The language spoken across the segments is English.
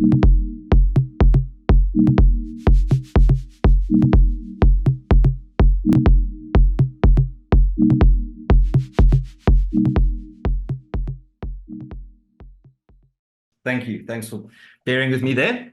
Thank you. Thanks for bearing with me there.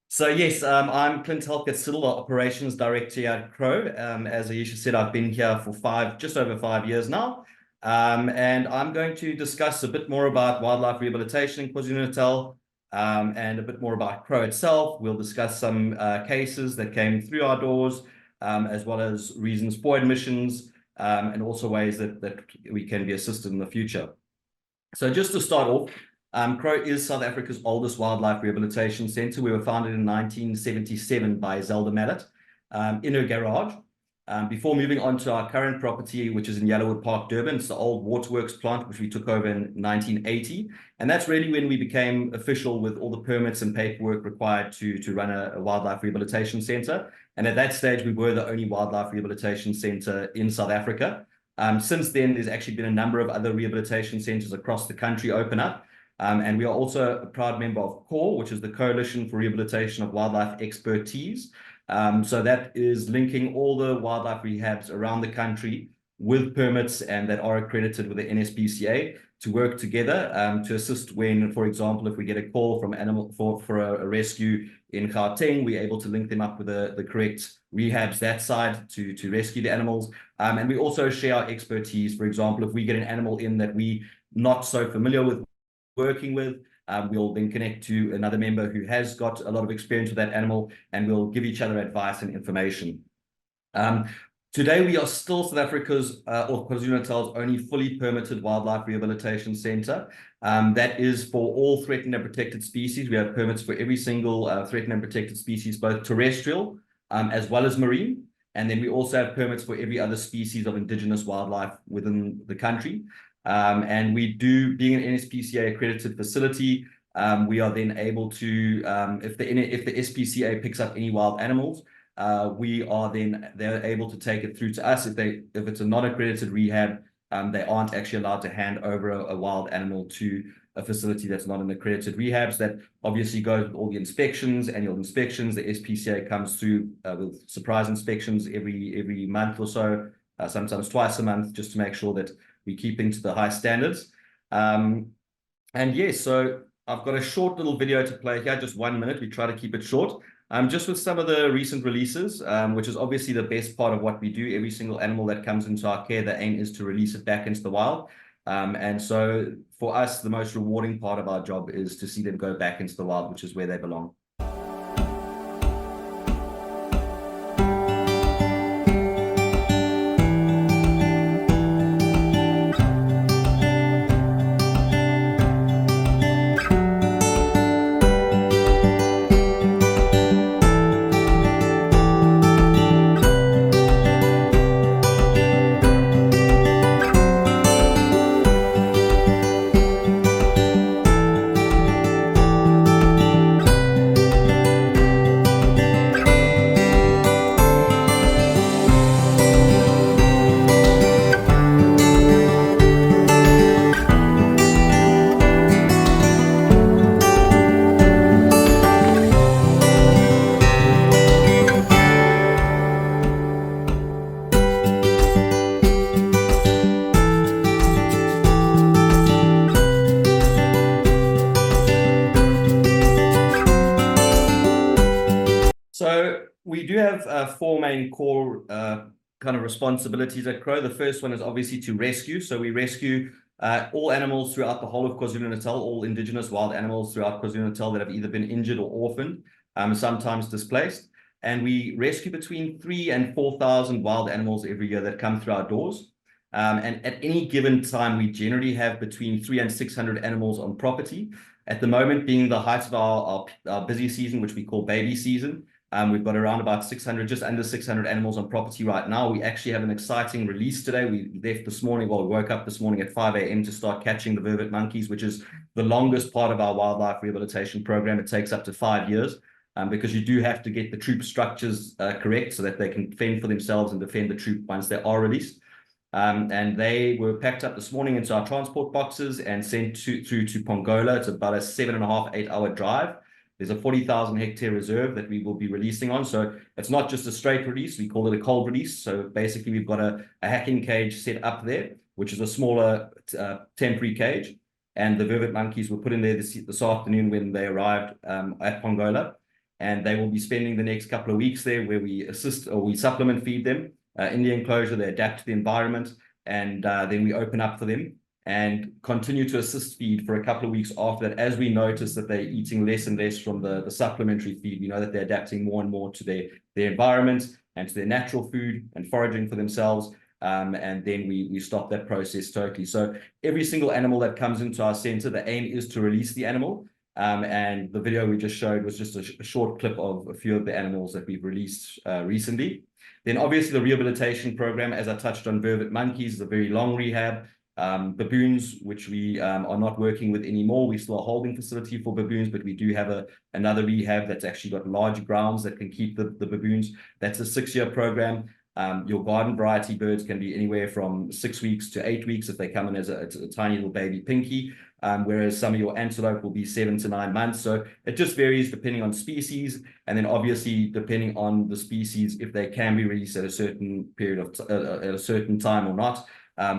So yes, I'm Clint Halkett-Siddall, Operations Director here at Crow. As Aisha said, I've been here for just over 5 years now. And I'm going to discuss a bit more about wildlife rehabilitation in KwaZulu-Natal, and a bit more about Crow itself. We'll discuss some cases that came through our doors, as well as reasons for admissions, and also ways that we can be assisted in the future. So just to start off, Crow is South Africa's oldest wildlife rehabilitation centre. We were founded in 1977 by Zelda Mallet in her garage. Before moving on to our current property, which is in Yellowwood Park, Durban. It's the old waterworks plant, which we took over in 1980. And that's really when we became official with all the permits and paperwork required to run a wildlife rehabilitation centre. And at that stage, we were the only wildlife rehabilitation centre in South Africa. Since then, there's actually been a number of other rehabilitation centres across the country open up. And we are also a proud member of CORE, which is the Coalition for Rehabilitation of Wildlife Expertise. So that is linking all the wildlife rehabs around the country with permits and that are accredited with the NSPCA to work together to assist when, for example, if we get a call from animal for a rescue in Gauteng, we're able to link them up with the correct rehabs that side to rescue the animals. And we also share our expertise. For example, if we get an animal in that we're not so familiar with working with, we'll then connect to another member who has got a lot of experience with that animal, and we'll give each other advice and information. Today, we are still South Africa's or KwaZulu-Natal's only fully permitted wildlife rehabilitation centre. That is for all threatened and protected species. We have permits for every single threatened and protected species, both terrestrial as well as marine. And then we also have permits for every other species of indigenous wildlife within the country. And we do, being an NSPCA accredited facility, we are then able to, if the SPCA picks up any wild animals, they're able to take it through to us. If it's a non-accredited rehab, they aren't actually allowed to hand over a wild animal to a facility that's not an accredited rehab. So that obviously goes with all the inspections, annual inspections. The SPCA comes through with surprise inspections every month or so, sometimes twice a month, just to make sure that we're keeping to the high standards. And yes, so I've got a short little video to play here, just 1 minute. We try to keep it short. Just with some of the recent releases, which is obviously the best part of what we do. Every single animal that comes into our care, the aim is to release it back into the wild. And so for us, the most rewarding part of our job is to see them go back into the wild, which is where they belong. So we do have 4 main core kind of responsibilities at Crow. The first one is obviously to rescue. So we rescue all animals throughout the whole of KwaZulu-Natal, all indigenous wild animals throughout KwaZulu-Natal that have either been injured or orphaned, sometimes displaced. And we rescue between 3,000 and 4,000 wild animals every year that come through our doors. And at any given time, we generally have between 300 and 600 animals on property. At the moment, being the height of our busy season, which we call baby season, we've got around about 600, just under 600 animals on property right now. We actually have an exciting release today. We left this morning, well, we woke up this morning at 5 a.m. to start catching the vervet monkeys, which is the longest part of our wildlife rehabilitation program. It takes up to 5 years because you do have to get the troop structures correct so that they can fend for themselves and defend the troop once they are released. And they were packed up this morning into our transport boxes and sent through to Pongola. It's about a 7.5 to 8 hour drive. there's a 40,000 hectare reserve that we will be releasing on. So it's not just a straight release, we call it a cold release. So basically we've got a hacking cage set up there, which is a smaller temporary cage. And the vervet monkeys were put in there this afternoon when they arrived at Pongola. And they will be spending the next couple of weeks there where we assist or we supplement feed them in the enclosure. They adapt to the environment, and then we open up for them and continue to assist feed for a couple of weeks after that. As we notice that they're eating less and less from the supplementary feed, we know that they're adapting more and more to their environment and to their natural food and foraging for themselves. And then we stop that process totally. So every single animal that comes into our center, the aim is to release the animal. And the video we just showed was just a short clip of a few of the animals that we've released recently. Then obviously the rehabilitation program, as I touched on, vervet monkeys is a very long rehab. Baboons, which we are not working with anymore. We still a holding facility for baboons, but we do have another rehab that's actually got large grounds that can keep the baboons. That's a 6-year program. Your garden variety birds can be anywhere from 6 weeks to 8 weeks if they come in as a tiny little baby pinky, whereas some of your antelope will be 7 to 9 months. So it just varies depending on species, and then obviously depending on the species if they can be released at a certain period of at a certain time or not.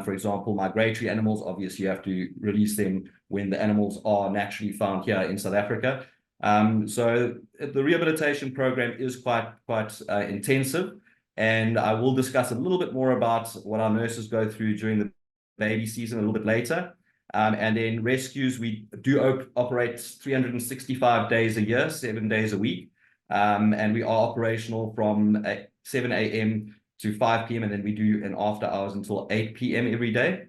For example, migratory animals, obviously you have to release them when the animals are naturally found here in South Africa. So the rehabilitation program is quite intensive, and I will discuss a little bit more about what our nurses go through during the baby season a little bit later. And then rescues, we do operate 365 days a year, 7 days a week. And we are operational from 7 a.m. to 5 p.m. and then we do an after hours until 8 p.m. every day.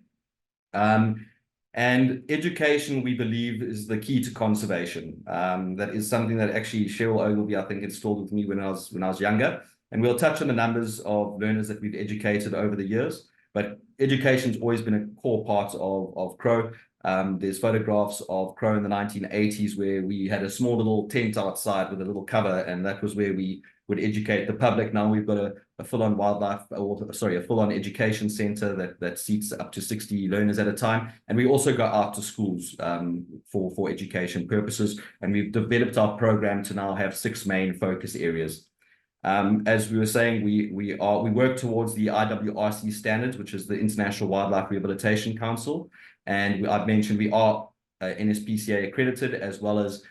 And education, we believe, is the key to conservation. That is something that actually Cheryl Ogilvie, I think, installed with me when I was younger. And we'll touch on the numbers of learners that we've educated over the years. But education's always been a core part of Crow. There's photographs of Crow in the 1980s where we had a small little tent outside with a little cover, and that was where we would educate the public. Now we've got a full-on a full-on education center that seats up to 60 learners at a time. And we also go out to schools for education purposes. And we've developed our program to now have 6 main focus areas. As we were saying, we work towards the IWRC standards, which is the International Wildlife Rehabilitation Council. And I've mentioned we are NSPCA accredited, as well as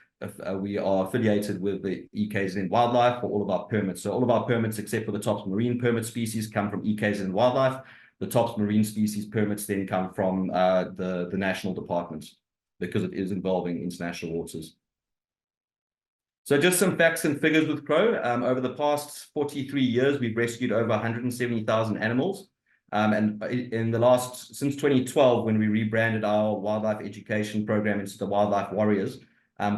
we are affiliated with the EKZN Wildlife for all of our permits. So all of our permits, except for the TOPS marine permit species, come from EKZN Wildlife. The TOPS marine species permits then come from the national department, because it is involving international waters. So just some facts and figures with Crow. Over the past 43 years, we've rescued over 170,000 animals. And since 2012, when we rebranded our wildlife education program into the Wildlife Warriors,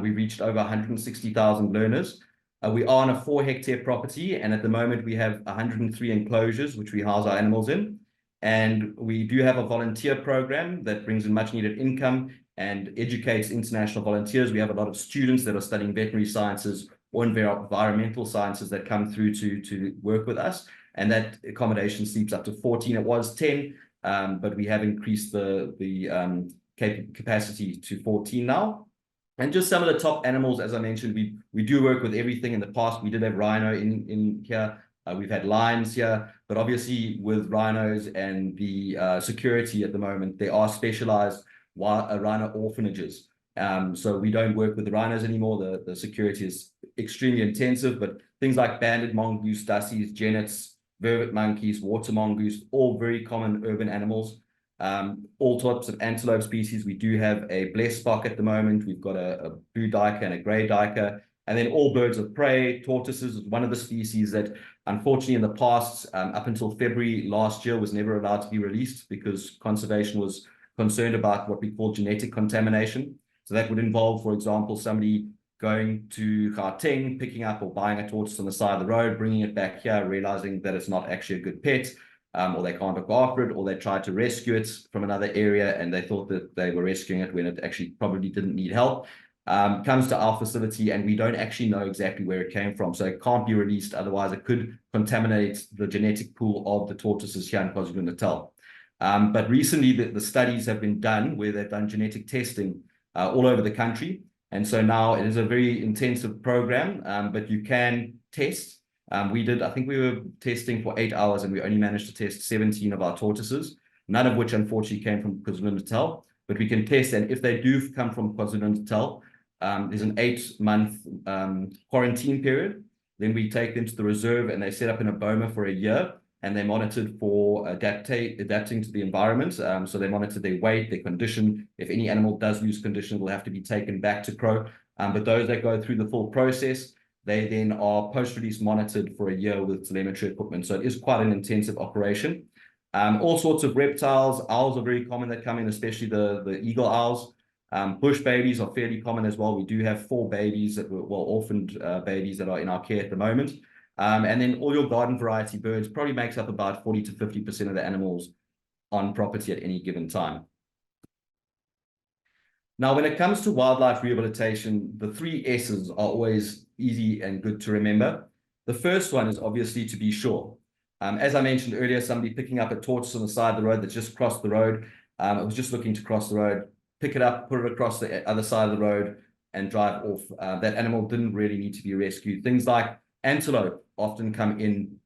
we reached over 160,000 learners. We are on a 4-hectare property, and at the moment we have 103 enclosures, which we house our animals in. And we do have a volunteer program that brings in much needed income and educates international volunteers. We have a lot of students that are studying veterinary sciences or environmental sciences that come through to work with us. And that accommodation sleeps up to 14. It was 10, but we have increased the capacity to 14 now. And just some of the top animals, as I mentioned, we do work with everything. In the past, we did have rhino in here. We've had lions here, but obviously with rhinos and the security at the moment, they are specialized rhino orphanages. So we don't work with the rhinos anymore. The security is extremely intensive, but things like banded mongoose, dussies, genets, vervet monkeys, water mongoose, all very common urban animals. All types of antelope species. We do have a blessbok at the moment. We've got a blue duiker and a gray duiker. And then all birds of prey. Tortoises is one of the species that, unfortunately, in the past, up until February last year, was never allowed to be released because conservation was concerned about what we call genetic contamination. So that would involve, for example, somebody going to Gauteng, picking up or buying a tortoise on the side of the road, bringing it back here, realizing that it's not actually a good pet, or they can't look after it, or they tried to rescue it from another area and they thought that they were rescuing it when it actually probably didn't need help. Comes to our facility and we don't actually know exactly where it came from. So it can't be released. Otherwise, it could contaminate the genetic pool of the tortoises here in KwaZulu-Natal. But recently, the studies have been done where they've done genetic testing all over the country. And so now it is a very intensive program, but you can test. I think we were testing for 8 hours and we only managed to test 17 of our tortoises, none of which unfortunately came from KwaZulu-Natal, but we can test. And if they do come from KwaZulu-Natal, there's an 8-month quarantine period. Then we take them to the reserve and they set up in a boma for a year, and they're monitored for adapting to the environment. So they monitor their weight, their condition. If any animal does lose condition, it will have to be taken back to Crow. But those that go through the full process, they then are post-release monitored for a year with telemetry equipment. So it is quite an intensive operation. All sorts of reptiles, owls are very common that come in, especially the eagle owls. Bush babies are fairly common as well. We do have 4 babies that were orphaned babies that are in our care at the moment. And then all your garden variety birds probably makes up about 40 to 50% of the animals on property at any given time. Now, when it comes to wildlife rehabilitation, the 3 S's are always easy and good to remember. The first one is obviously to be sure. As I mentioned earlier, somebody picking up a tortoise on the side of the road that just crossed the road. It was just looking to cross the road, pick it up, put it across the other side of the road and drive off. That animal didn't really need to be rescued. Things like antelope often come in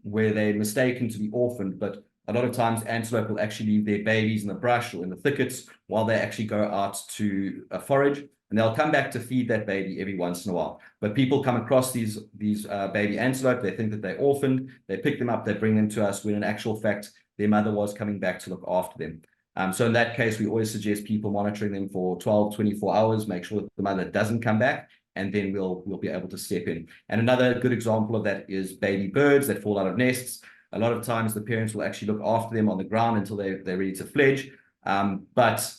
where they're mistaken to be orphaned, but a lot of times antelope will actually leave their babies in the brush or in the thickets while they actually go out to forage, and they'll come back to feed that baby every once in a while. But people come across these baby antelope, they think that they're orphaned, they pick them up, they bring them to us, when in actual fact, their mother was coming back to look after them. So in that case, we always suggest people monitoring them for 12, 24 hours, make sure that the mother doesn't come back, and then we'll be able to step in. And another good example of that is baby birds that fall out of nests. A lot of times the parents will actually look after them on the ground until they're ready to fledge. But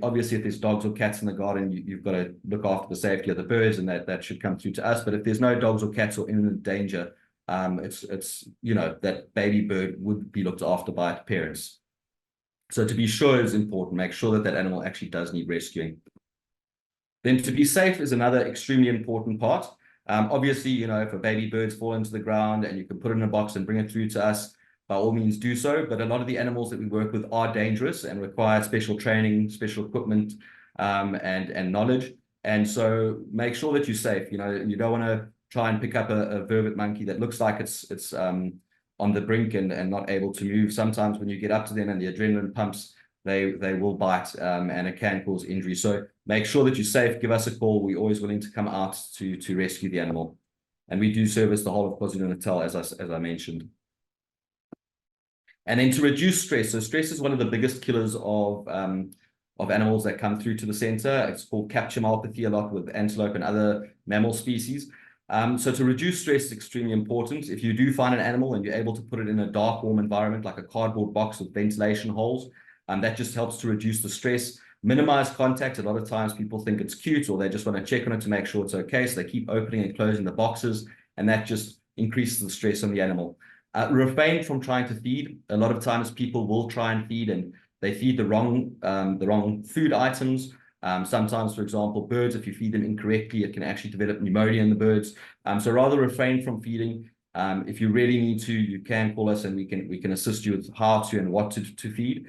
obviously if there's dogs or cats in the garden, you've got to look after the safety of the birds, and that should come through to us. But if there's no dogs or cats or imminent danger, it's that baby bird would be looked after by its parents. So to be sure is important. Make sure that animal actually does need rescuing. Then to be safe is another extremely important part. Obviously, if a baby bird's fall into the ground and you can put it in a box and bring it through to us, by all means do so. But a lot of the animals that we work with are dangerous and require special training, special equipment, and knowledge. And so make sure that you're safe. You don't want to try and pick up a vervet monkey that looks like it's on the brink and not able to move. Sometimes when you get up to them and the adrenaline pumps, they will bite, and it can cause injury. So make sure that you're safe. Give us a call. We're always willing to come out to rescue the animal. And we do service the whole of KwaZulu-Natal, as I mentioned. And then to reduce stress. So stress is one of the biggest killers of animals that come through to the center. It's called capture myopathy a lot with antelope and other mammal species. So to reduce stress is extremely important. If you do find an animal and you're able to put it in a dark, warm environment, like a cardboard box with ventilation holes, that just helps to reduce the stress. Minimize contact. A lot of times people think it's cute, or they just want to check on it to make sure it's okay. So they keep opening and closing the boxes, and that just increases the stress on the animal. Refrain from trying to feed. A lot of times people will try and feed, and they feed the wrong food items. Sometimes, for example, birds, if you feed them incorrectly, it can actually develop pneumonia in the birds. So rather refrain from feeding. If you really need to, you can call us and we can assist you with how to and what to feed,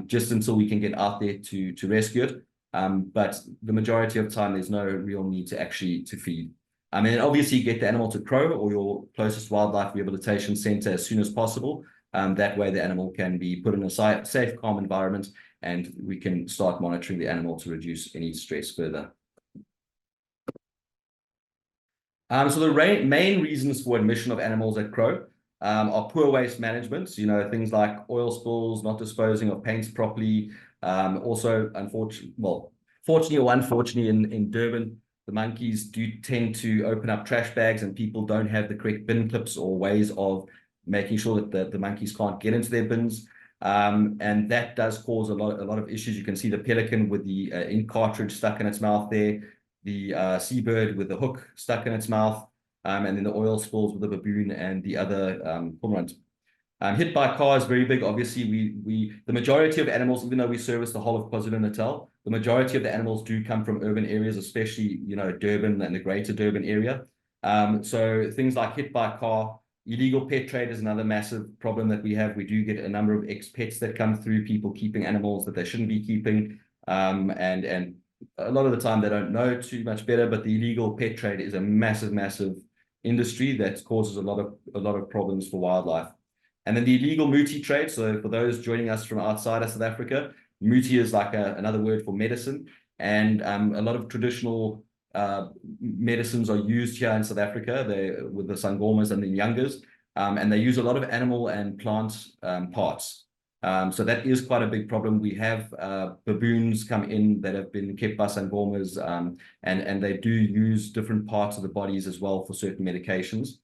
just until we can get out there to rescue it. But the majority of the time, there's no real need to actually feed. And obviously get the animal to Crow or your closest wildlife rehabilitation center as soon as possible. That way the animal can be put in a safe, calm environment, and we can start monitoring the animal to reduce any stress further. So the main reasons for admission of animals at Crow are poor waste management. Things like oil spills, not disposing of paints properly. Also, fortunately or unfortunately, in Durban, the monkeys do tend to open up trash bags, and people don't have the correct bin clips or ways of making sure that the monkeys can't get into their bins. And that does cause a lot of issues. You can see the pelican with the ink cartridge stuck in its mouth there, the seabird with the hook stuck in its mouth, and then the oil spills with the baboon and the other cormorant. Hit by car is very big. Obviously, the majority of animals, even though we service the whole of KwaZulu-Natal, the majority of the animals do come from urban areas, especially Durban and the greater Durban area. So things like hit by car, illegal pet trade is another massive problem that we have. We do get a number of ex-pets that come through, people keeping animals that they shouldn't be keeping, and a lot of the time they don't know too much better, but the illegal pet trade is a massive, massive industry that causes a lot of problems for wildlife. And then the illegal muti trade. So for those joining us from outside of South Africa, muti is like another word for medicine. And a lot of traditional medicines are used here in South Africa with the sangomas and the nyangas. And they use a lot of animal and plant parts. So that is quite a big problem. We have baboons come in that have been kept by sangomas, and they do use different parts of the bodies as well for certain medications.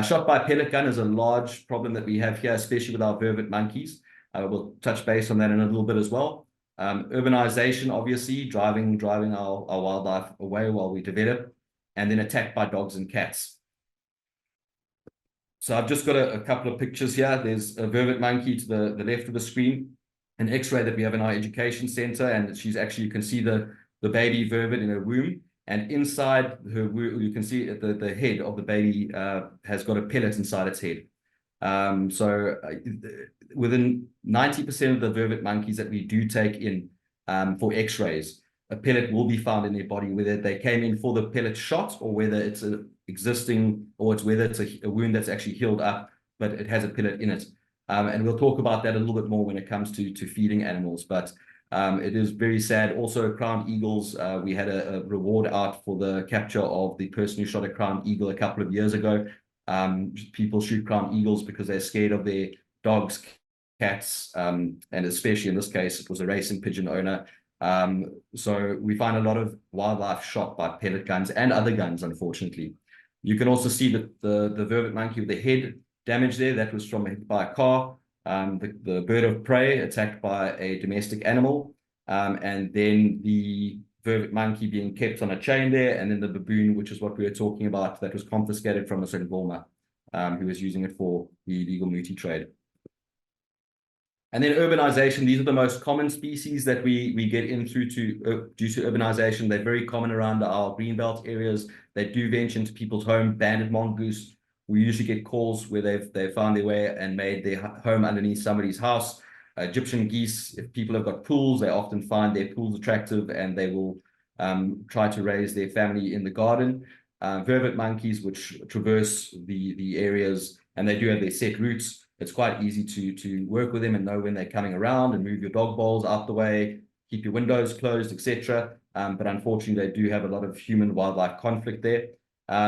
Shot by pellet gun is a large problem that we have here, especially with our vervet monkeys. We'll touch base on that in a little bit as well. Urbanization, obviously, driving our wildlife away while we develop, and then attacked by dogs and cats. So I've just got a couple of pictures here. There's a vervet monkey to the left of the screen, an X-ray that we have in our education center, and she's actually, you can see the baby vervet in her womb. And inside her, you can see the head of the baby has got a pellet inside its head. Within 90% of the vervet monkeys that we do take in for X-rays, a pellet will be found in their body, whether they came in for the pellet shot or whether it's whether it's a wound that's actually healed up, but it has a pellet in it. And we'll talk about that a little bit more when it comes to feeding animals. But it is very sad. Also, crowned eagles, we had a reward out for the capture of the person who shot a crowned eagle a couple of years ago. People shoot crowned eagles because they're scared of their dogs, cats, and especially in this case, it was a racing pigeon owner. So we find a lot of wildlife shot by pellet guns and other guns, unfortunately. You can also see that the vervet monkey with the head damage there, that was from a hit by a car. The bird of prey attacked by a domestic animal, and then the vervet monkey being kept on a chain there, and then the baboon, which is what we were talking about, that was confiscated from a Sangoma, who was using it for the illegal muti trade. And then urbanization, these are the most common species that we get in due to urbanization. They're very common around our greenbelt areas. They do venture into people's home. Banded mongoose, we usually get calls where they've found their way and made their home underneath somebody's house. Egyptian geese, if people have got pools, they often find their pools attractive and they will try to raise their family in the garden. Vervet monkeys, which traverse the areas, and they do have their set routes. It's quite easy to work with them and know when they're coming around and move your dog bowls out the way, keep your windows closed, etc. But unfortunately, they do have a lot of human-wildlife conflict there.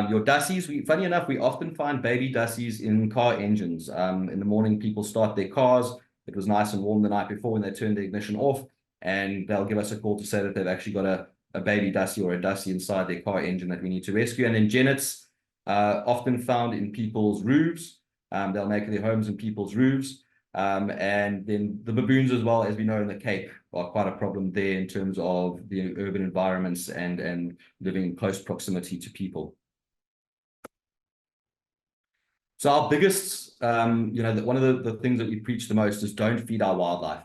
Your dassies, funny enough, we often find baby dassies in car engines. In the morning, people start their cars. It was nice and warm the night before when they turned the ignition off, and they'll give us a call to say that they've actually got a baby dassie or a dassie inside their car engine that we need to rescue. And then genets, often found in people's roofs. They'll make their homes in people's roofs. And then the baboons as well, as we know in the Cape, are quite a problem there in terms of the urban environments and living in close proximity to people. So our biggest, one of the things that we preach the most is don't feed our wildlife.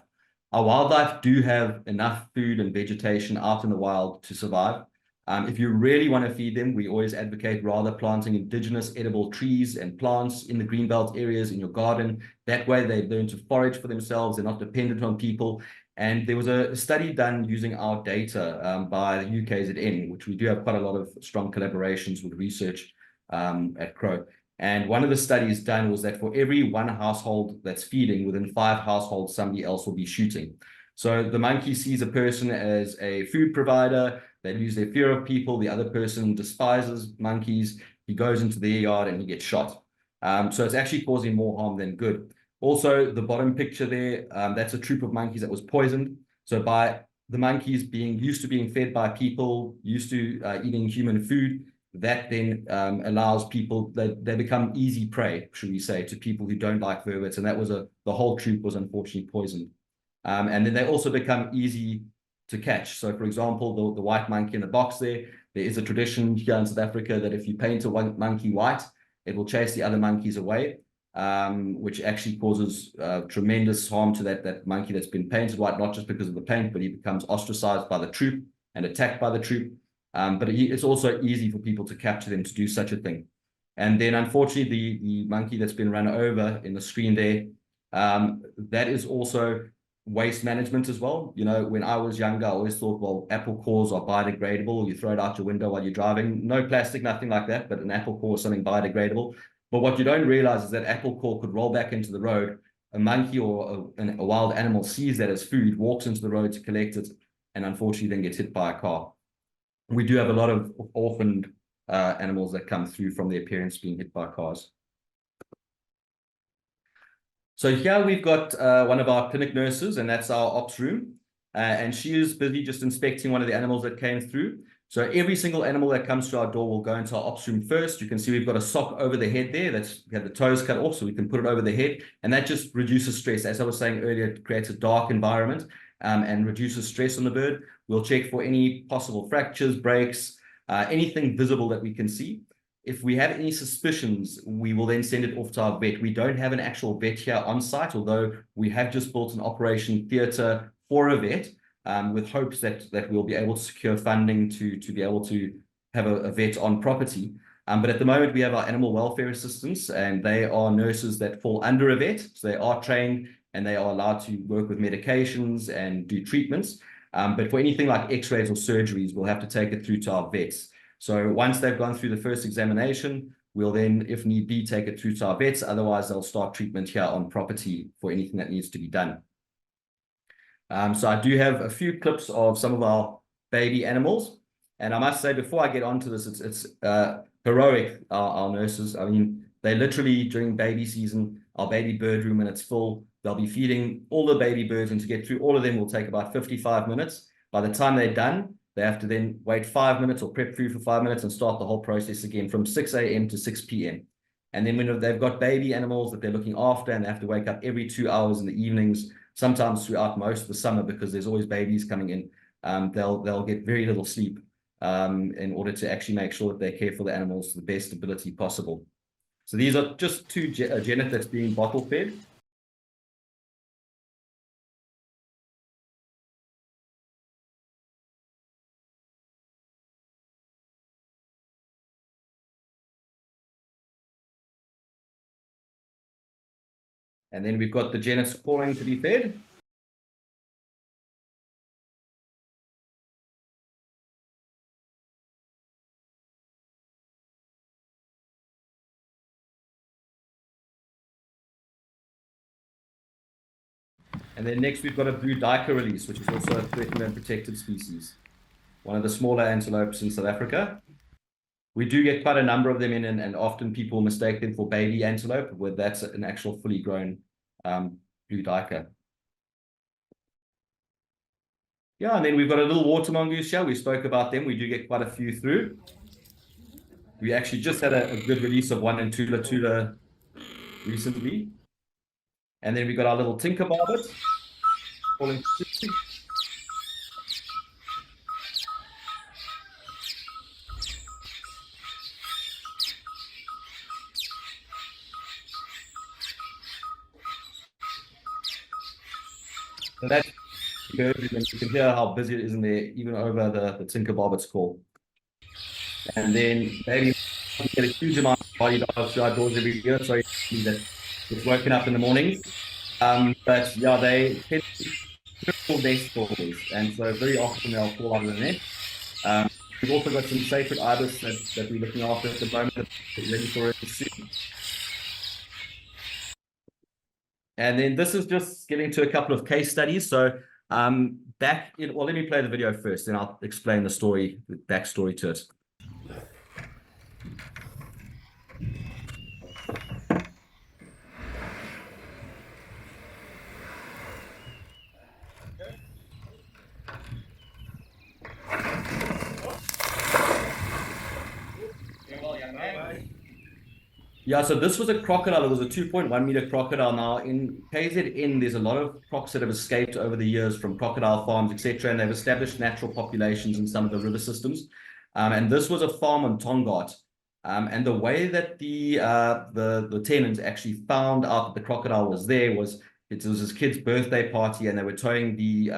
Our wildlife do have enough food and vegetation out in the wild to survive. If you really want to feed them, we always advocate rather planting indigenous edible trees and plants in the greenbelt areas in your garden. That way they learn to forage for themselves. They're not dependent on people. And there was a study done using our data by the UKZN, which we do have quite a lot of strong collaborations with research at Crow. And one of the studies done was that for every one household that's feeding, within 5 households, somebody else will be shooting. So the monkey sees a person as a food provider. They lose their fear of people. The other person despises monkeys. He goes into their yard and he gets shot. So it's actually causing more harm than good. Also, the bottom picture there, that's a troop of monkeys that was poisoned. So by the monkeys being used to being fed by people, used to eating human food, that then allows people that they become easy prey, should we say, to people who don't like vervets. And that was the whole troop was unfortunately poisoned. And then they also become easy to catch. So, for example, the white monkey in the box there is a tradition here in South Africa that if you paint a monkey white, it will chase the other monkeys away, which actually causes tremendous harm to that monkey that's been painted white, not just because of the paint, but he becomes ostracized by the troop and attacked by the troop. But it's also easy for people to capture them to do such a thing. And then, unfortunately, the monkey that's been run over in the screen there, that is also waste management as well. You know, when I was younger, I always thought, well, apple cores are biodegradable. You throw it out your window while you're driving. No plastic, nothing like that, but an apple core is something biodegradable. But what you don't realize is that apple core could roll back into the road. A monkey or a wild animal sees that as food, walks into the road to collect it, and unfortunately then gets hit by a car. We do have a lot of orphaned animals that come through from their parents being hit by cars. So here we've got one of our clinic nurses, and that's our ops room. And she is busy just inspecting one of the animals that came through. So every single animal that comes through our door will go into our ops room first. You can see we've got a sock over the head there. We have the toes cut off, so we can put it over the head. And that just reduces stress. As I was saying earlier, it creates a dark environment and reduces stress on the bird. We'll check for any possible fractures, breaks, anything visible that we can see. If we have any suspicions, we will then send it off to our vet. We don't have an actual vet here on site, although we have just built an operation theatre for a vet, with hopes that we'll be able to secure funding to be able to have a vet on property. But at the moment, we have our animal welfare assistants, and they are nurses that fall under a vet. So they are trained and they are allowed to work with medications and do treatments. But for anything like x-rays or surgeries, we'll have to take it through to our vets. So once they've gone through the first examination, we'll then, if need be, take it through to our vets. Otherwise, they'll start treatment here on property for anything that needs to be done. So I do have a few clips of some of our baby animals. And I must say, before I get onto this, it's heroic, our nurses. I mean, they literally, during baby season, our baby bird room, when it's full, they'll be feeding all the baby birds, and to get through all of them will take about 55 minutes. By the time they're done, they have to then wait 5 minutes or prep food for 5 minutes and start the whole process again from 6 a.m. to 6 p.m. And then when they've got baby animals that they're looking after, and they have to wake up every 2 hours in the evenings, sometimes throughout most of the summer, because there's always babies coming in, they'll get very little sleep in order to actually make sure that they care for the animals to the best ability possible. So these are just two Janet that's being bottle fed. And then we've got the Janet's calling to be fed. And then next we've got a blue duiker release, which is also a threatened and protected species. One of the smaller antelopes in South Africa. We do get quite a number of them in, and often people mistake them for baby antelope, where that's an actual fully grown blue duiker. Yeah, and then we've got a little water mongoose here. We spoke about them. We do get quite a few through. We actually just had a good release of one in Tula recently. And then we got our little tinker barbet. So that's good. You can hear how busy it is in there, even over the tinker barbet's call. And then maybe get a huge amount of body dogs through our doors every year, so that it's woken up in the morning. But yeah, they tend to be nest builders, and so very often they'll fall out of the nest. We've also got some sacred ibis that we're looking after at the moment, ready for it soon. And then this is just getting to a couple of case studies. So well, let me play the video first, then I'll explain the story, the backstory to it. Yeah, so this was a crocodile. It was a 2.1-meter crocodile. Now, in KZN, there's a lot of crocs that have escaped over the years from crocodile farms, etc., and they've established natural populations in some of the river systems. And this was a farm on Tongaat. And the way that the tenants actually found out that the crocodile was there was it was his kid's birthday party, and they were towing the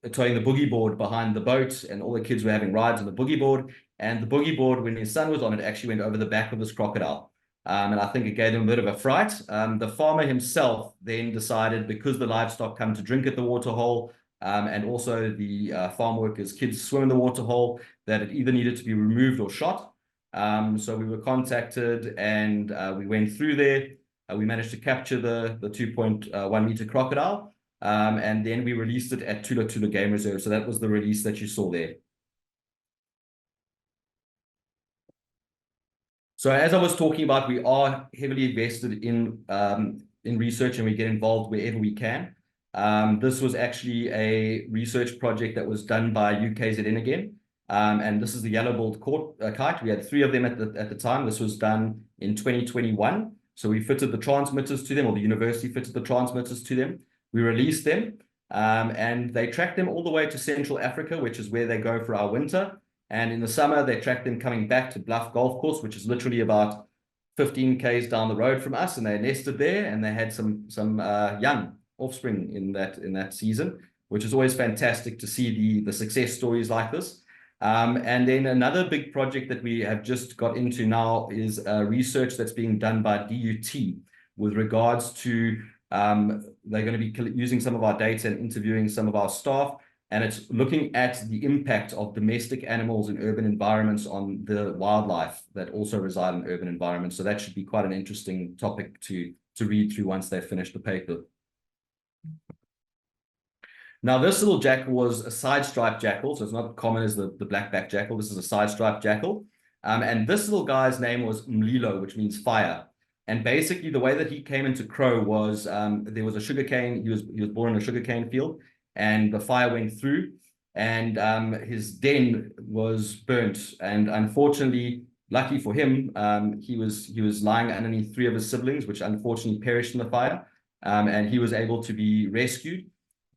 boogie board behind the boat, and all the kids were having rides on the boogie board. And the boogie board, when his son was on it, actually went over the back of this crocodile. And I think it gave them a bit of a fright. The farmer himself then decided, because the livestock come to drink at the waterhole, and also the farm workers' kids swim in the waterhole, that it either needed to be removed or shot. So we were contacted, and we went through there. We managed to capture the 2.1 meter crocodile, and then we released it at Tula Tula Game Reserve. So that was the release that you saw there. So as I was talking about, we are heavily invested in research, and we get involved wherever we can. This was actually a research project that was done by UKZN again. And this is the yellow-billed kite. We had 3 of them at the time. This was done in 2021. So we fitted the transmitters to them, or the university fitted the transmitters to them. We released them, and they tracked them all the way to Central Africa, which is where they go for our winter. And in the summer, they tracked them coming back to Bluff Golf Course, which is literally about 15 k's down the road from us. And they nested there, and they had some young offspring in that season, which is always fantastic to see the success stories like this. And then another big project that we have just got into now is research that's being done by DUT with regards to they're going to be using some of our data and interviewing some of our staff. And it's looking at the impact of domestic animals in urban environments on the wildlife that also reside in urban environments. So that should be quite an interesting topic to read through once they've finished the paper. Now, this little jackal was a side-striped jackal, so it's not common as the black-backed jackal. This is a side-striped jackal. And this little guy's name was Mlilo, which means fire. And basically, the way that he came into Crow was there was a sugarcane. He was born in a sugarcane field, and the fire went through, and his den was burnt. And unfortunately, lucky for him, he was lying underneath 3 of his siblings, which unfortunately perished in the fire. And he was able to be rescued,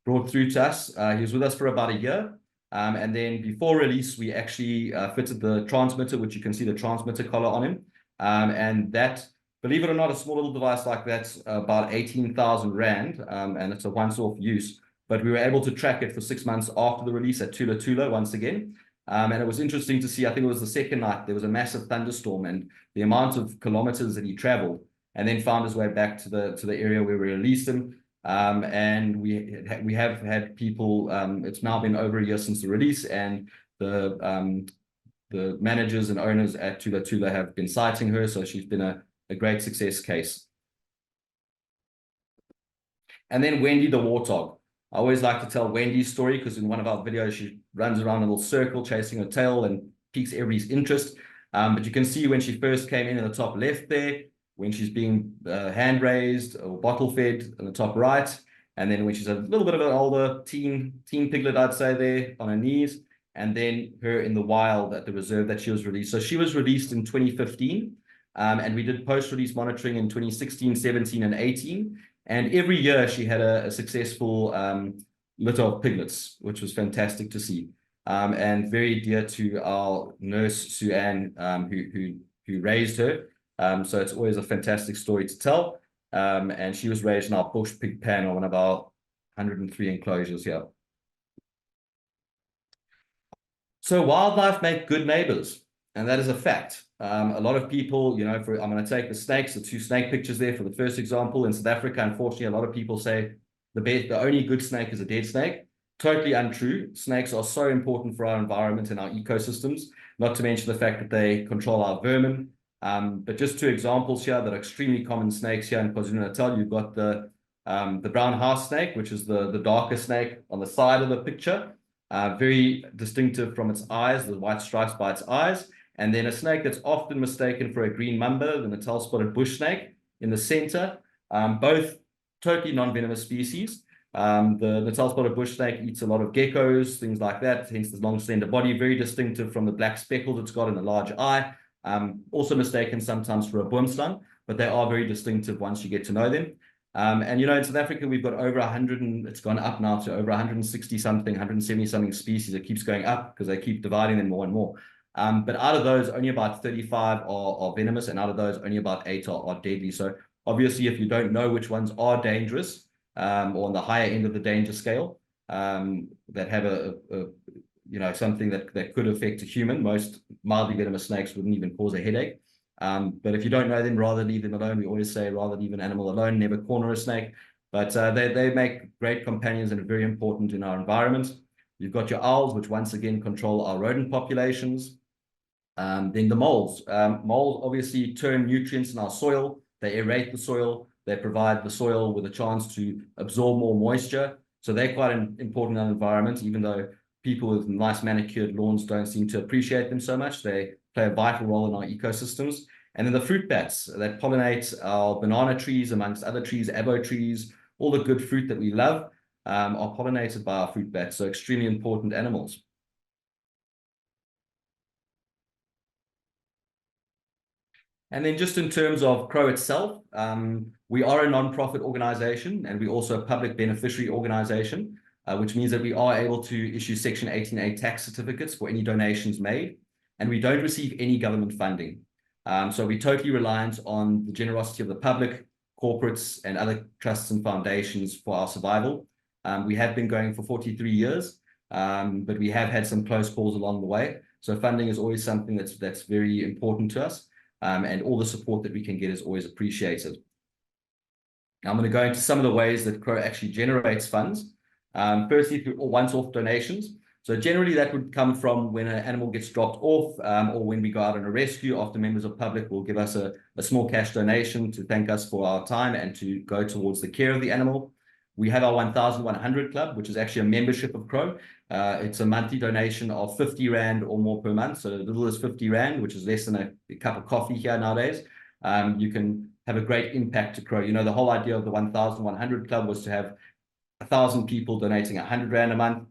brought through to us. He was with us for about a year. And then before release, we actually fitted the transmitter, which you can see the transmitter collar on him. And that, believe it or not, a small little device like that's about 18,000 Rand, and it's a once-off use. But we were able to track it for 6 months after the release at Tula Tula once again. And it was interesting to see, I think it was the second night, there was a massive thunderstorm, and the amount of kilometers that he traveled, and then found his way back to the area where we released him. And we have had people, it's now been over a year since the release, and the managers and owners at Tula Tula have been citing her, so she's been a great success case. And then Wendy the warthog. I always like to tell Wendy's story, because in one of our videos, she runs around in a little circle chasing her tail and piques everybody's interest. But you can see when she first came in the top left there, when she's being hand raised or bottle fed in the top right, and then when she's a little bit of an older teen piglet, I'd say, there on her knees, and then her in the wild at the reserve that she was released. So she was released in 2015, and we did post-release monitoring in 2016, 17, and 18. And every year she had a successful litter of piglets, which was fantastic to see, and very dear to our nurse, Sue-Ann, who raised her. So it's always a fantastic story to tell. And she was raised in our bush pig pen, on one of our 103 enclosures here. So wildlife make good neighbors, and that is a fact. A lot of people, you know, I'm going to take the snakes, the 2 snake pictures there for the first example. In South Africa, unfortunately, a lot of people say the only good snake is a dead snake. Totally untrue. Snakes are so important for our environment and our ecosystems, not to mention the fact that they control our vermin. But just 2 examples here that are extremely common snakes here in KwaZulu-Natal. You've got the brown house snake, which is the darker snake on the side of the picture. Very distinctive from its eyes, the white stripes by its eyes. And then a snake that's often mistaken for a green mamba, the Natal spotted bush snake in the center. Both totally non-venomous species. The Natal spotted bush snake eats a lot of geckos, things like that, hence the long slender body, very distinctive from the black speckles it's got in the large eye. Also mistaken sometimes for a boomslang, but they are very distinctive once you get to know them. And you know, in South Africa, we've got over 100, and it's gone up now to over 160 something, 170 something species. It keeps going up because they keep dividing them more and more. But out of those, only about 35 are venomous, and out of those, only about 8 are deadly. So obviously, if you don't know which ones are dangerous, or on the higher end of the danger scale, that have you know, something that could affect a human, most mildly venomous snakes wouldn't even cause a headache. But if you don't know them, rather leave them alone. We always say rather leave an animal alone, never corner a snake. But they make great companions and are very important in our environment. You've got your owls, which once again control our rodent populations. Then the moles. Moles obviously turn nutrients in our soil. They aerate the soil. They provide the soil with a chance to absorb more moisture. So they're quite important in our environment, even though people with nice manicured lawns don't seem to appreciate them so much. They play a vital role in our ecosystems. And then the fruit bats that pollinate our banana trees, amongst other trees, avo trees, all the good fruit that we love are pollinated by our fruit bats. So extremely important animals. And then just in terms of Crow itself, we are a non-profit organization and we also a public beneficiary organization, which means that we are able to issue Section 18A tax certificates for any donations made, and we don't receive any government funding. So we're totally reliant on the generosity of the public, corporates, and other trusts and foundations for our survival. We have been going for 43 years, but we have had some close calls along the way. So funding is always something that's very important to us. And all the support that we can get is always appreciated. Now, I'm going to go into some of the ways that Crow actually generates funds. Firstly, through once-off donations. So generally, that would come from when an animal gets dropped off or when we go out on a rescue. Often members of public will give us a small cash donation to thank us for our time and to go towards the care of the animal. We have our 1,100 Club, which is actually a membership of Crow. It's a monthly donation of 50 Rand or more per month. So the little is 50 Rand, which is less than a cup of coffee here nowadays. You can have a great impact to Crow. You know, the whole idea of the 1,100 Club was to have 1,000 people donating 100 Rand a month.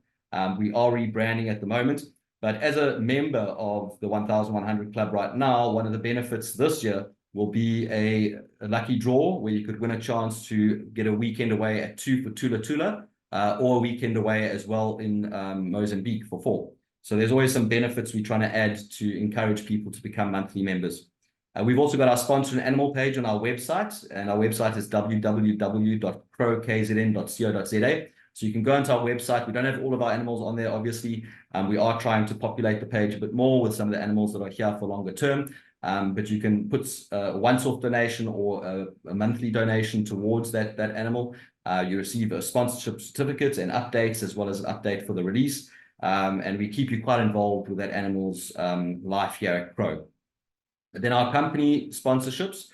We are rebranding at the moment. But as a member of the 1,100 Club right now, one of the benefits this year will be a lucky draw where you could win a chance to get a weekend away at 2 for Tula Tula or a weekend away as well in Mozambique for 4. So there's always some benefits we're trying to add to encourage people to become monthly members. We've also got our sponsor and animal page on our website, and our website is www.crowkzn.co.za. So you can go into our website. We don't have all of our animals on there, obviously. We are trying to populate the page a bit more with some of the animals that are here for longer term. But you can put a once-off donation or a monthly donation towards that animal. You receive a sponsorship certificate and updates, as well as an update for the release. And we keep you quite involved with that animal's life here at Crow. But then our company sponsorships.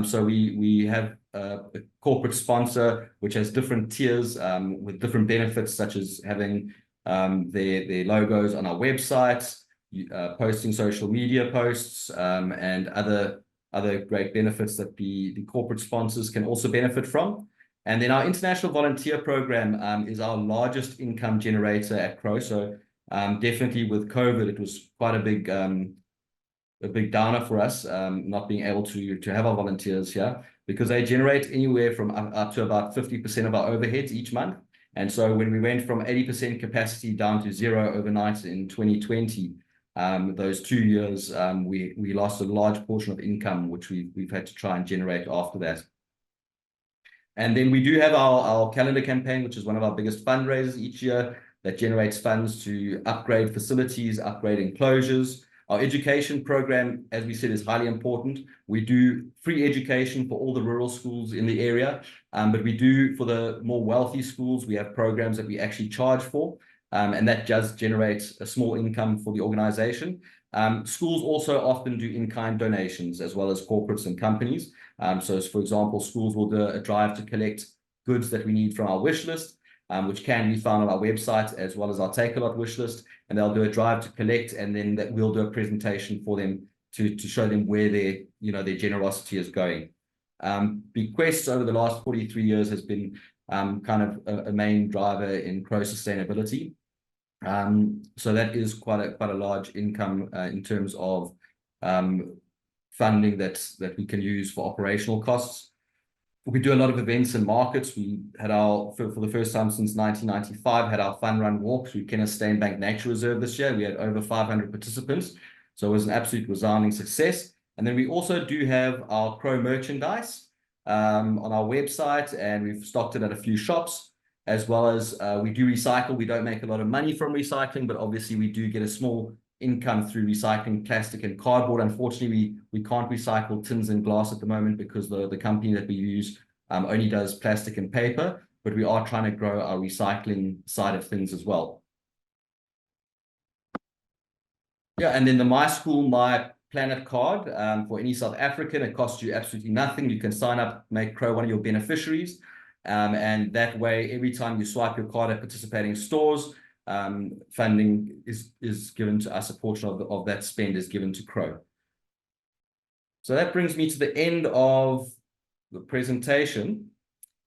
So we have a corporate sponsor, which has different tiers with different benefits, such as having their logos on our website, posting social media posts, and other great benefits that the corporate sponsors can also benefit from. And then our international volunteer program is our largest income generator at Crow. So definitely with COVID, it was quite a big downer for us, not being able to have our volunteers here, because they generate anywhere from up to about 50% of our overheads each month. And so when we went from 80% capacity down to 0 overnight in 2020, those 2 years, we lost a large portion of income, which we've had to try and generate after that. And then we do have our calendar campaign, which is one of our biggest fundraisers each year, that generates funds to upgrade facilities, upgrade enclosures. Our education program, as we said, is highly important. We do free education for all the rural schools in the area, but we do, for the more wealthy schools, we have programs that we actually charge for, and that does generate a small income for the organization. Schools also often do in-kind donations, as well as corporates and companies. So, for example, schools will do a drive to collect goods that we need from our wish list, which can be found on our website, as well as our Take-A-Lot wish list. And they'll do a drive to collect, and then we'll do a presentation for them to show them where their generosity is going. Bequests over the last 43 years has been kind of a main driver in Crow sustainability. So that is quite a large income in terms of funding that we can use for operational costs. We do a lot of events and markets. We had for the first time since 1995, had our fun run walk through Kenner Bank Nature Reserve this year. We had over 500 participants. So it was an absolute resounding success. And then we also do have our Crow merchandise on our website, and we've stocked it at a few shops, as well as we do recycle. We don't make a lot of money from recycling, but obviously we do get a small income through recycling plastic and cardboard. Unfortunately, we can't recycle tins and glass at the moment because the company that we use only does plastic and paper, but we are trying to grow our recycling side of things as well. Yeah, and then the My School, My Planet card for any South African, it costs you absolutely nothing. You can sign up, make Crow one of your beneficiaries, and that way, every time you swipe your card at participating stores, funding is given to us. A portion of that spend is given to Crow. So that brings me to the end of the presentation,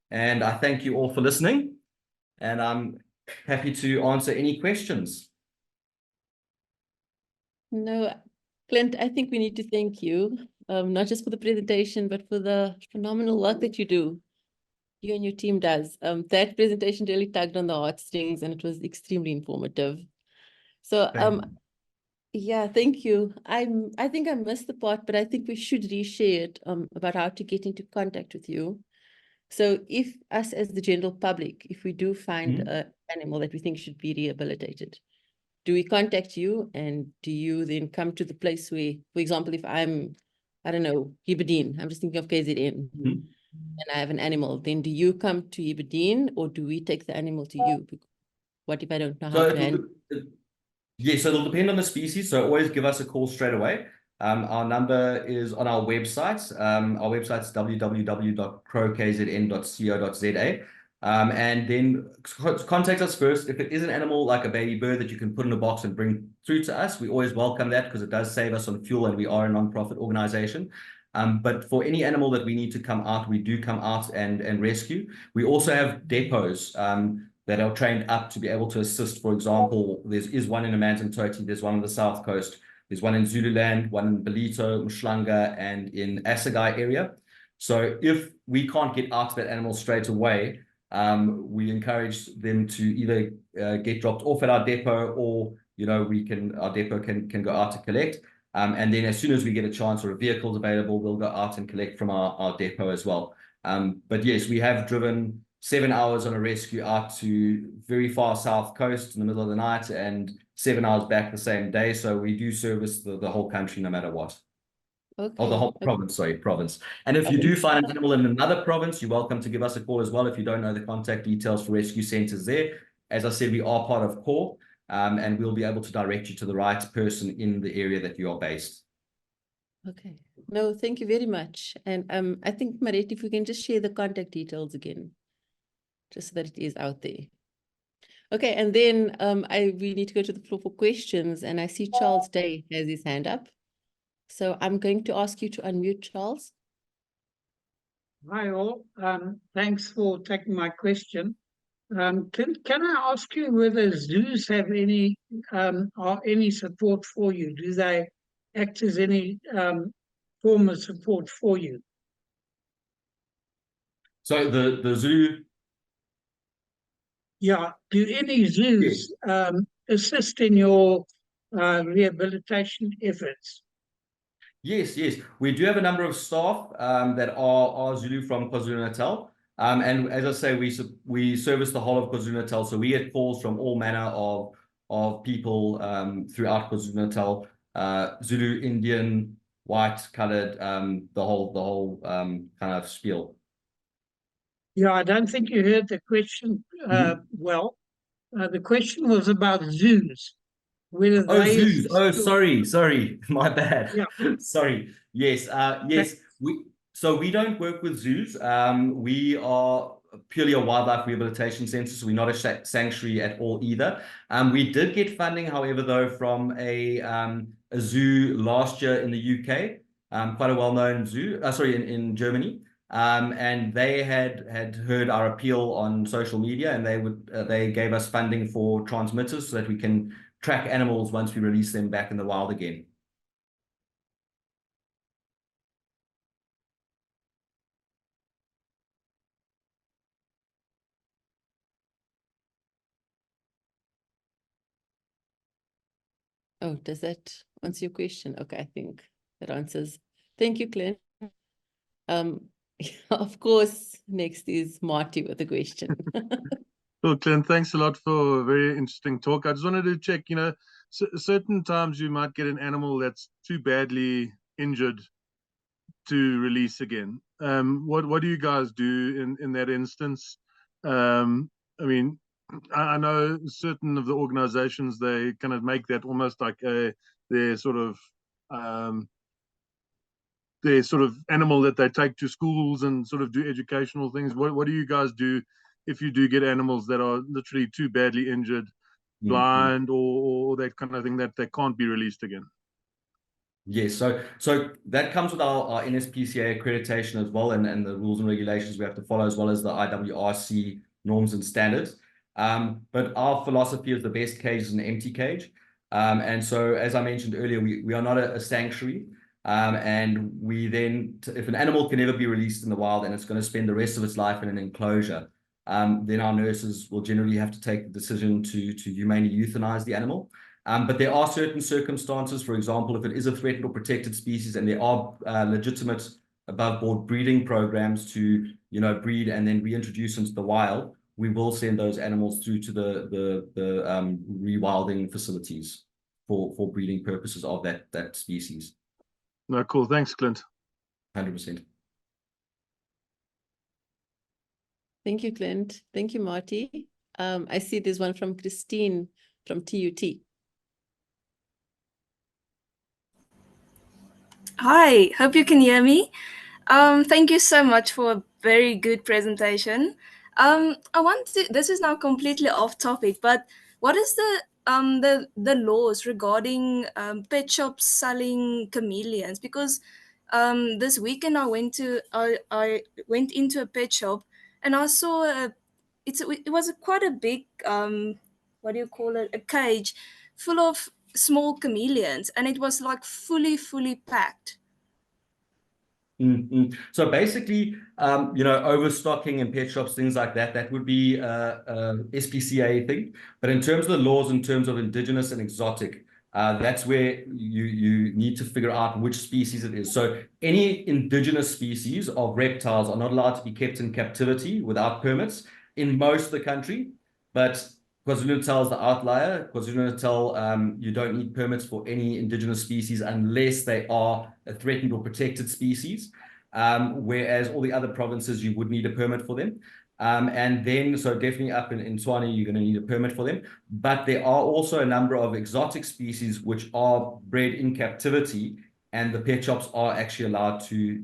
and I thank you all for listening, and I'm happy to answer any questions. No, Clint, I think we need to thank you, not just for the presentation, but for the phenomenal work that you do. You and your team does. That presentation really tugged on the heartstrings, and it was extremely informative. So, yeah, thank you. I think I missed the part, but I think we should reshare it about how to get into contact with you. So if us as the general public, if we do find an animal that we think should be rehabilitated, do we contact you, and do you then come to the place where, for example, if I don't know, Heberdean, I'm just thinking of KZN, and I have an animal, then do you come to Heberdean, or do we take the animal to you? What if I don't know how to handle it? Yeah, so it'll depend on the species. So always give us a call straight away. Our number is on our website. Our website's www.crowkzn.co.za. And then contact us first. If it is an animal like a baby bird that you can put in a box and bring through to us, we always welcome that because it does save us on fuel, and we are a non-profit organization. But for any animal that we need to come out, we do come out and rescue. We also have depots that are trained up to be able to assist. For example, there is one in Amanzimtoti, there's one on the south coast, there's one in Zululand, one in Belito, Mshlanga, and in Assegai area. So if we can't get out to that animal straight away, we encourage them to either get dropped off at our depot, or our depot can go out to collect. And then as soon as we get a chance or a vehicle's available, we'll go out and collect from our depot as well. But yes, we have driven 7 hours on a rescue out to very far south coast in the middle of the night, and 7 hours back the same day. So we do service the whole country no matter what. Okay. Or the whole province, sorry, province. And if you do find an animal in another province, you're welcome to give us a call as well if you don't know the contact details for rescue centers there. As I said, we are part of CORE, and we'll be able to direct you to the right person in the area that you are based. Okay. No, thank you very much. And I think, Marit, if we can just share the contact details again, just so that it is out there. Okay, and then we need to go to the floor for questions, and I see Charles Day has his hand up. So I'm going to ask you to unmute, Charles. Hi all, thanks for taking my question. Can I ask you whether zoos have any support for you? Do they act as any form of support for you? So the zoo. Yeah, do any zoos assist in your rehabilitation efforts? Yes, we do have a number of staff that are Zulu from KwaZulu-Natal. And as I say, we service the whole of KwaZulu-Natal, so we get calls from all manner of people throughout KwaZulu-Natal, Zulu, Indian, white, colored, the whole kind of spiel. Yeah, I don't think you heard the question well. The question was about zoos. Zoos. Oh, sorry, my bad. Yeah. Sorry. Yes, we don't work with zoos. We are purely a wildlife rehabilitation center, so we're not a sanctuary at all either. We did get funding, however, though, from a zoo last year in the UK, quite a well-known zoo. In Germany. And they had heard our appeal on social media, and they gave us funding for transmitters so that we can track animals once we release them back in the wild again. Oh, does that answer your question? Okay, I think that answers. Thank you, Clint. Of course, next is Marty with a question. Well, Clint, thanks a lot for a very interesting talk. I just wanted to check, certain times you might get an animal that's too badly injured to release again. What do you guys do in that instance? I mean, I know certain of the organizations, they kind of make that almost like their sort of animal that they take to schools and sort of do educational things. What do you guys do if you do get animals that are literally too badly injured, blind, or that kind of thing, that they can't be released again? Yes, so that comes with our NSPCA accreditation as well, and the rules and regulations we have to follow, as well as the IWRC norms and standards. But our philosophy is the best cage is an empty cage. And so, as I mentioned earlier, we are not a sanctuary. And we then, if an animal can never be released in the wild and it's going to spend the rest of its life in an enclosure, then our nurses will generally have to take the decision to humanely euthanize the animal. But there are certain circumstances, for example, if it is a threatened or protected species and there are legitimate above-board breeding programs to, breed and then reintroduce into the wild, we will send those animals through to the rewilding facilities for breeding purposes of that species. No, cool. Thanks, Clint. 100%. Thank you, Clint. Thank you, Marty. I see there's one from Christine from TUT. Hi, hope you can hear me. Thank you so much for a very good presentation. This is now completely off topic, but what is the laws regarding pet shops selling chameleons? Because this weekend I went into a pet shop and I saw it was quite a big what do you call it, a cage full of small chameleons, and it was like fully packed. So basically, overstocking in pet shops, things like that would be a SPCA thing. But in terms of the laws, in terms of indigenous and exotic, that's where you need to figure out which species it is. So any indigenous species of reptiles are not allowed to be kept in captivity without permits in most of the country. But KwaZulu-Natal is the outlier. KwaZulu-Natal, you don't need permits for any indigenous species unless they are a threatened or protected species, whereas all the other provinces, you would need a permit for them. And then, so definitely up in Tshwane, you're going to need a permit for them. But there are also a number of exotic species which are bred in captivity, and the pet shops are actually allowed to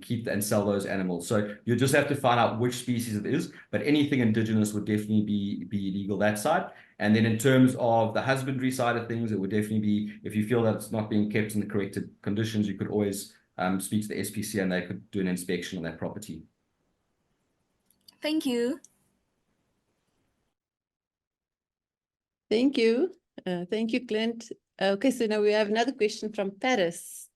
keep and sell those animals. So you just have to find out which species it is, but anything indigenous would definitely be illegal that side. And then in terms of the husbandry side of things, it would definitely be, if you feel that it's not being kept in the correct conditions, you could always speak to the SPCA and they could do an inspection on that property. Thank you. Thank you. Thank you, Clint. Okay, so now we have another question from Paris.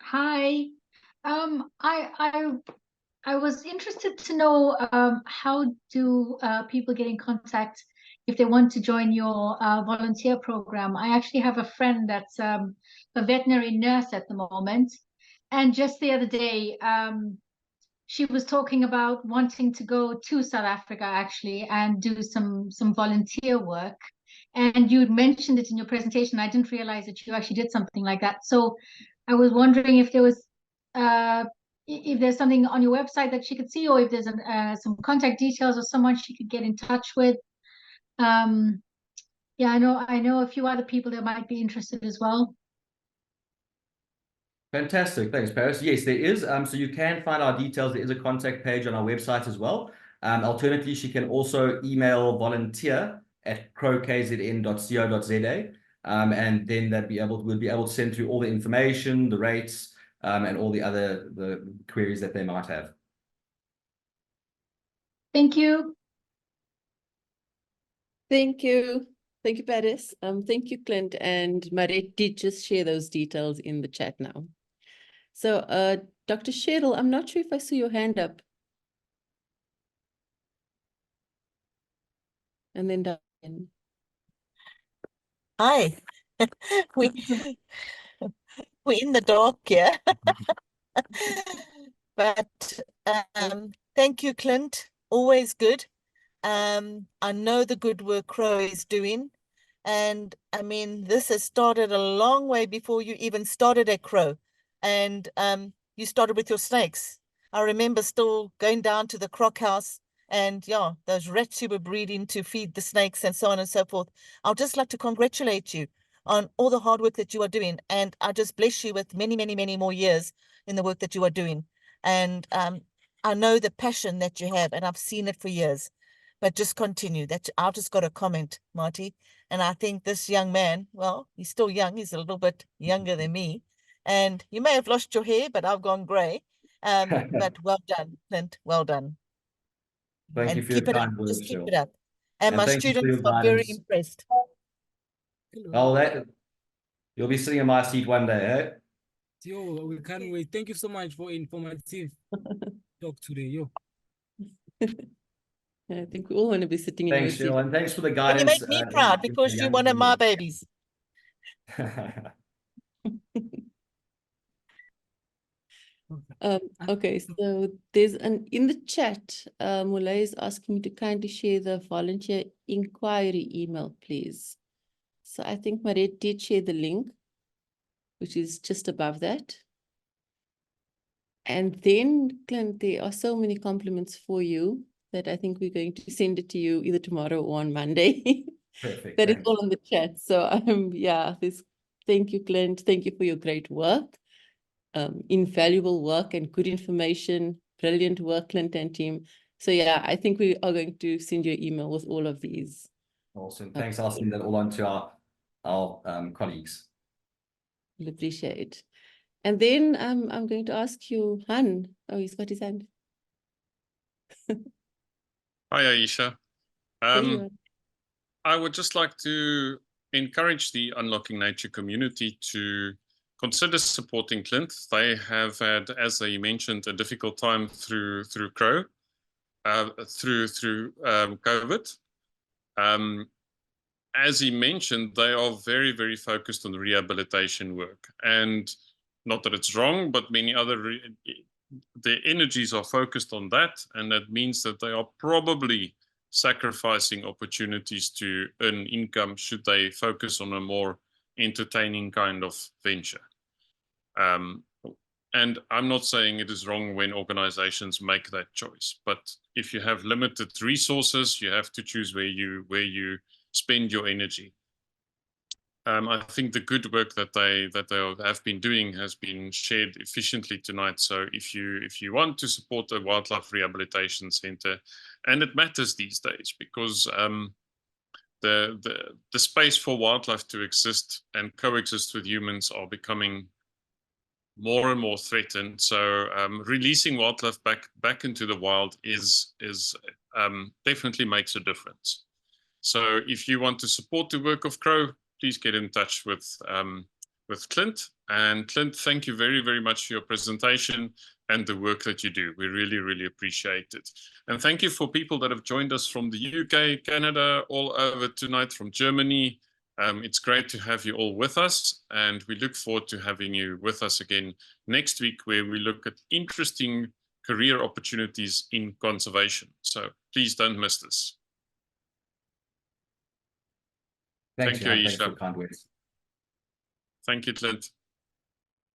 Hi. I was interested to know how do people get in contact if they want to join your volunteer program. I actually have a friend that's a veterinary nurse at the moment, and just the other day she was talking about wanting to go to South Africa actually and do some volunteer work. And you'd mentioned it in your presentation. I didn't realize that you actually did something like that. So I was wondering if there was if there's something on your website that she could see, or if there's some contact details of someone she could get in touch with. Yeah, I know a few other people that might be interested as well. Fantastic. Thanks, Paris. Yes, there is. So you can find our details. There is a contact page on our website as well. Alternatively, she can also email volunteer@crowkzn.co.za. And then we'll be able to send through all the information, the rates, and all the queries that they might have. Thank you. Thank you. Thank you, Paris. Thank you, Clint, and Marie did just share those details in the chat now. So, Dr. Siddall, I'm not sure if I saw your hand up. And then Diane. Hi. We're in the dark here. But thank you, Clint. Always good. I know the good work Crow is doing. And I mean, this has started a long way before you even started at Crow. And you started with your snakes. I remember still going down to the croc house and yeah, those rats you were breeding to feed the snakes and so on and so forth. I'd just like to congratulate you on all the hard work that you are doing. And I just bless you with many, many, many more years in the work that you are doing. And I know the passion that you have, and I've seen it for years. But just continue. That I've just got a comment, Marty. And I think this young man, well, he's still young. He's a little bit younger than me. And you may have lost your hair, but I've gone grey. But well done, Clint. Well done. Thank you And for your keep it up. kind words, Just keep Cheryl. it up. And And my thank you for students your are very guidance. impressed. Oh, you'll be sitting in my seat one day, eh? Yo, we can't wait. Thank you so much for informative talk today. Yo. I think we all want to be sitting in your Thanks, seat. Cheryl, and thanks for the And guidance. you make me proud because you're one of my babies. Okay, so there's in the chat, Mulay is asking me to kindly share the volunteer inquiry email, please. So I think Marit did share the link, which is just above that. And then, Clint, there are so many compliments for you that I think we're going to send it to you either tomorrow or on Monday. Perfect. That is Thanks. all in the chat. So yeah, thank you, Clint. Thank you for your great work. Invaluable work and good information. Brilliant work, Clint and team. So yeah, I think we are going to send you an email with all of these. Awesome. Thanks. I'll send that all on to our colleagues. We'll appreciate. And then I'm going to ask you, Han. Oh, he's got his hand. Hi, Aisha. There you are. I would just like to encourage the Unlocking Nature community to consider supporting Clint. They have had, as they mentioned, a difficult time through Crow, through COVID. As he mentioned, they are very, very focused on the rehabilitation work. And not that it's wrong, but many other, their energies are focused on that. And that means that they are probably sacrificing opportunities to earn income should they focus on a more entertaining kind of venture. And I'm not saying it is wrong when organizations make that choice, but if you have limited resources, you have to choose where you spend your energy. I think the good work that they have been doing has been shared efficiently tonight. So if you want to support a wildlife rehabilitation center, and it matters these days because the space for wildlife to exist and coexist with humans are becoming more and more threatened. So releasing wildlife back into the wild is definitely makes a difference. So if you want to support the work of Crow, please get in touch with Clint. And Clint, thank you very, very much for your presentation and the work that you do. We really, really appreciate it. And thank you for people that have joined us from the UK, Canada, all over tonight, from Germany. It's great to have you all with us, and we look forward to having you with us again next week, where we look at interesting career opportunities in conservation. So please don't miss this. Thanks, Thank you, Jan. Thanks for Aisha. the kind words. Thank you, Clint.